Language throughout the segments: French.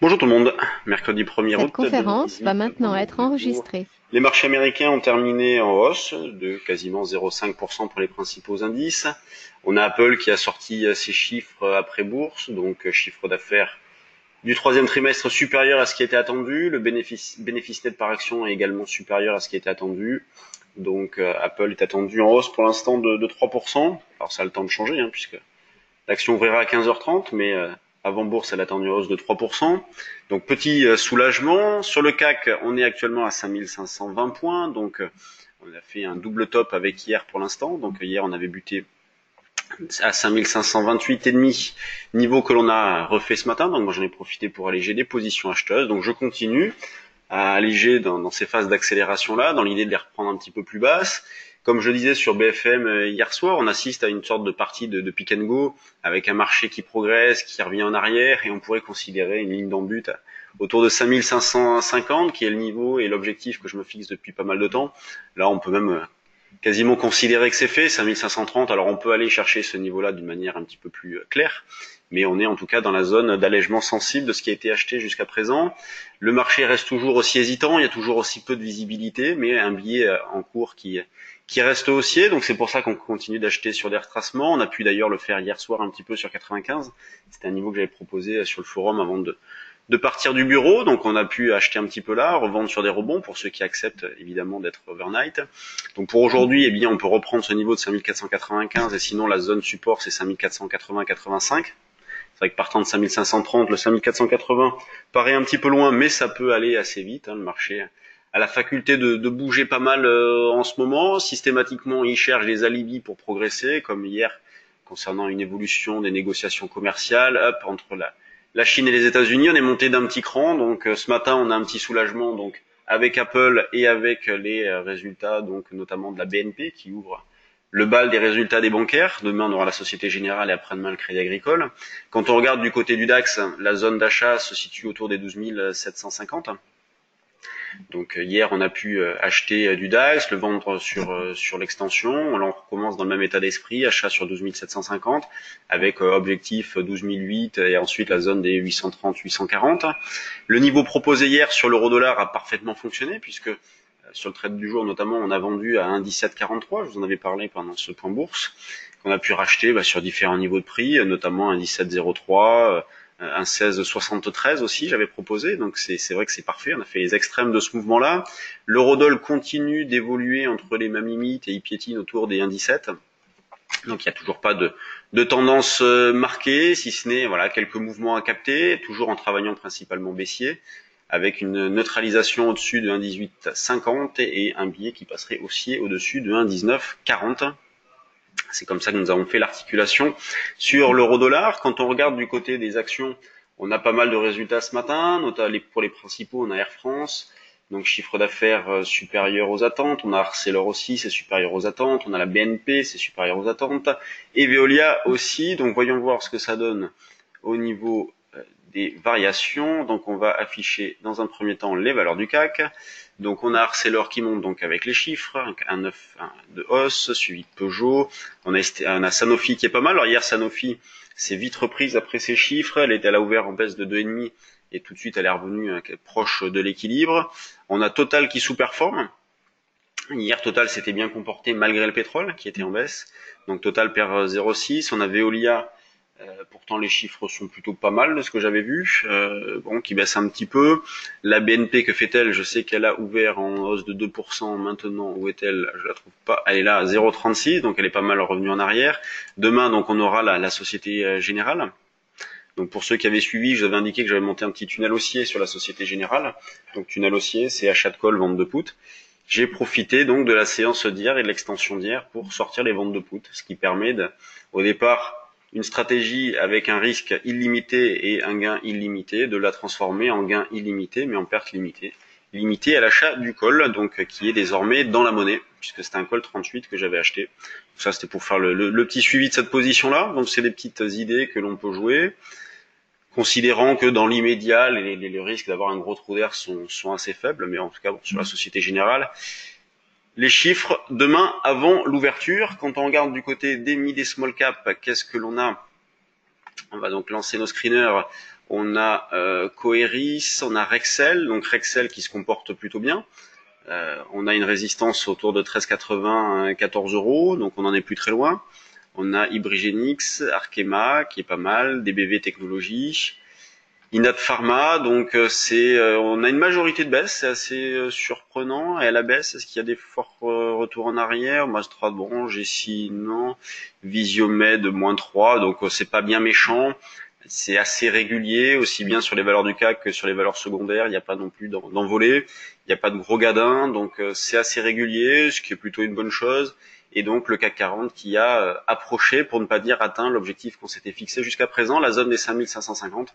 Bonjour tout le monde, mercredi 1er Cette août conférence va 2018, maintenant pendant être 2 jours. enregistrée. Les marchés américains ont terminé en hausse de quasiment 0,5% pour les principaux indices. On a Apple qui a sorti ses chiffres après bourse, donc chiffre d'affaires du troisième trimestre supérieur à ce qui était attendu. Le bénéfice net par action est également supérieur à ce qui était attendu. Donc Apple est attendu en hausse pour l'instant de 3%. Alors ça a le temps de changer, hein, puisque l'action ouvrira à 15h30, mais avant bourse, elle attend une hausse de 3%. Donc petit soulagement. Sur le CAC, on est actuellement à 5520 points. Donc on a fait un double top avec hier pour l'instant. Donc hier, on avait buté à 5528,5, niveau que l'on a refait ce matin. Donc moi, j'en ai profité pour alléger des positions acheteuses. Donc je continue à alléger dans ces phases d'accélération-là, dans l'idée de les reprendre un petit peu plus basses. Comme je le disais sur BFM hier soir, on assiste à une sorte de partie de pick and go, avec un marché qui progresse, qui revient en arrière, et on pourrait considérer une ligne d'en-but autour de 5550, qui est le niveau et l'objectif que je me fixe depuis pas mal de temps. Là, on peut même quasiment considérer que c'est fait, 5530. Alors on peut aller chercher ce niveau-là d'une manière un petit peu plus claire, mais on est en tout cas dans la zone d'allègement sensible de ce qui a été acheté jusqu'à présent. Le marché reste toujours aussi hésitant, il y a toujours aussi peu de visibilité, mais un billet en cours qui reste haussier, donc c'est pour ça qu'on continue d'acheter sur des retracements. On a pu d'ailleurs le faire hier soir un petit peu sur 95, c'était un niveau que j'avais proposé sur le forum avant de partir du bureau, donc on a pu acheter un petit peu là, revendre sur des rebonds pour ceux qui acceptent évidemment d'être overnight. Donc pour aujourd'hui, eh bien, on peut reprendre ce niveau de 5495 et sinon la zone support c'est 5480-85. C'est vrai que partant de 5530, le 5480 paraît un petit peu loin, mais ça peut aller assez vite. Le marché a la faculté de bouger pas mal en ce moment. Systématiquement, il cherche des alibis pour progresser, comme hier concernant une évolution des négociations commerciales. Hop, entre la Chine et les États-Unis, on est monté d'un petit cran. Donc ce matin, on a un petit soulagement donc avec Apple et avec les résultats donc notamment de la BNP qui ouvre le bal des résultats des bancaires. Demain, on aura la Société Générale et après-demain le Crédit Agricole. Quand on regarde du côté du DAX, la zone d'achat se situe autour des 12 750. Donc hier, on a pu acheter du DAX, le vendre sur l'extension. Là, on recommence dans le même état d'esprit, achat sur 12 750, avec objectif 12 008 et ensuite la zone des 830-840. Le niveau proposé hier sur l'euro-dollar a parfaitement fonctionné, puisque sur le trade du jour notamment, on a vendu à 1,1743, je vous en avais parlé pendant ce point bourse, qu'on a pu racheter sur différents niveaux de prix, notamment 1,1703, un 16,73 aussi, j'avais proposé, donc c'est vrai que c'est parfait, on a fait les extrêmes de ce mouvement-là. L'eurodoll continue d'évoluer entre les mêmes limites et il piétine autour des 1,17. Donc il n'y a toujours pas de tendance marquée, si ce n'est voilà quelques mouvements à capter, toujours en travaillant principalement baissier, avec une neutralisation au-dessus de 1,1850 et un billet qui passerait haussier au-dessus de 1,1940. C'est comme ça que nous avons fait l'articulation sur l'euro-dollar. Quand on regarde du côté des actions, on a pas mal de résultats ce matin, notamment pour les principaux, on a Air France, donc chiffre d'affaires supérieur aux attentes, on a Arcelor aussi, c'est supérieur aux attentes, on a la BNP, c'est supérieur aux attentes, et Veolia aussi, donc voyons voir ce que ça donne au niveau des variations. Donc on va afficher dans un premier temps les valeurs du CAC. Donc on a Arcelor qui monte donc avec les chiffres, un 9 de hausse, suivi de Peugeot. On a Sanofi qui est pas mal. Alors hier Sanofi s'est vite reprise après ses chiffres, elle a ouvert en baisse de 2,5 et tout de suite elle est revenue proche de l'équilibre. On a Total qui sous-performe. Hier Total s'était bien comporté malgré le pétrole qui était en baisse. Donc Total perd 0,6. On a Veolia, pourtant les chiffres sont plutôt pas mal de ce que j'avais vu, bon, qui baisse un petit peu. La BNP, que fait-elle? Je sais qu'elle a ouvert en hausse de 2%, maintenant où est-elle? Je la trouve pas, elle est là à 0,36, donc elle est pas mal revenue en arrière. Demain, donc on aura la Société Générale. Donc pour ceux qui avaient suivi, je vous avais indiqué que j'avais monté un petit tunnel haussier sur la Société Générale. Donc tunnel haussier, c'est achat de call, vente de put. J'ai profité donc de la séance d'hier et de l'extension d'hier pour sortir les ventes de put, ce qui permet au départ une stratégie avec un risque illimité et un gain illimité, de la transformer en gain illimité mais en perte limitée, limité à l'achat du call, donc qui est désormais dans la monnaie, puisque c'était un call 38 que j'avais acheté. Donc ça c'était pour faire le petit suivi de cette position-là, donc c'est des petites idées que l'on peut jouer, considérant que dans l'immédiat, les risques d'avoir un gros trou d'air sont assez faibles, mais en tout cas bon, sur la Société Générale, les chiffres demain avant l'ouverture. Quand on regarde du côté des mid et small cap, qu'est-ce que l'on a? On va donc lancer nos screeners. On a Coeris, on a Rexel, donc Rexel qui se comporte plutôt bien. On a une résistance autour de 13,80, 14 €, donc on n'en est plus très loin. On a Hybrigenix, Arkema qui est pas mal, DBV Technologies, Inat Pharma, donc on a une majorité de baisse, c'est assez surprenant. Et à la baisse, est-ce qu'il y a des forts retours en arrière? Mastra, bon, Gessi, non. Visiomed, -3, donc c'est pas bien méchant. C'est assez régulier, aussi bien sur les valeurs du CAC que sur les valeurs secondaires. Il n'y a pas non plus d'envolée, il n'y a pas de gros gadins, donc c'est assez régulier, ce qui est plutôt une bonne chose. Et donc le CAC 40 qui a approché, pour ne pas dire atteint, l'objectif qu'on s'était fixé jusqu'à présent, la zone des 5550.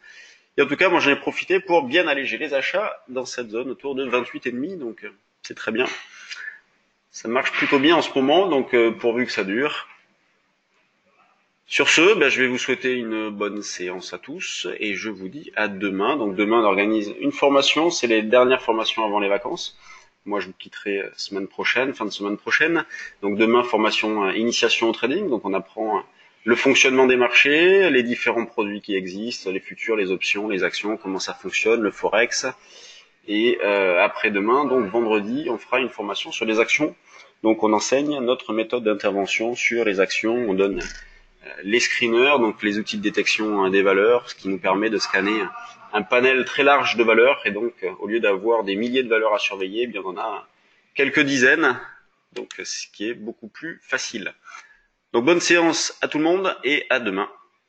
Et en tout cas, moi j'en ai profité pour bien alléger les achats dans cette zone autour de 28,5, donc c'est très bien. Ça marche plutôt bien en ce moment, donc pourvu que ça dure. Sur ce, je vais vous souhaiter une bonne séance à tous et je vous dis à demain. Donc demain, on organise une formation, c'est les dernières formations avant les vacances. Moi, je vous quitterai semaine prochaine, fin de semaine prochaine. Donc demain, formation initiation au trading. Donc on apprend le fonctionnement des marchés, les différents produits qui existent, les futurs, les options, les actions, comment ça fonctionne, le forex. Et après-demain, donc vendredi, on fera une formation sur les actions. Donc on enseigne notre méthode d'intervention sur les actions. On donne les screeners, donc les outils de détection des valeurs, ce qui nous permet de scanner un panel très large de valeurs, et donc au lieu d'avoir des milliers de valeurs à surveiller, bien on en a quelques dizaines, donc ce qui est beaucoup plus facile. Donc bonne séance à tout le monde et à demain.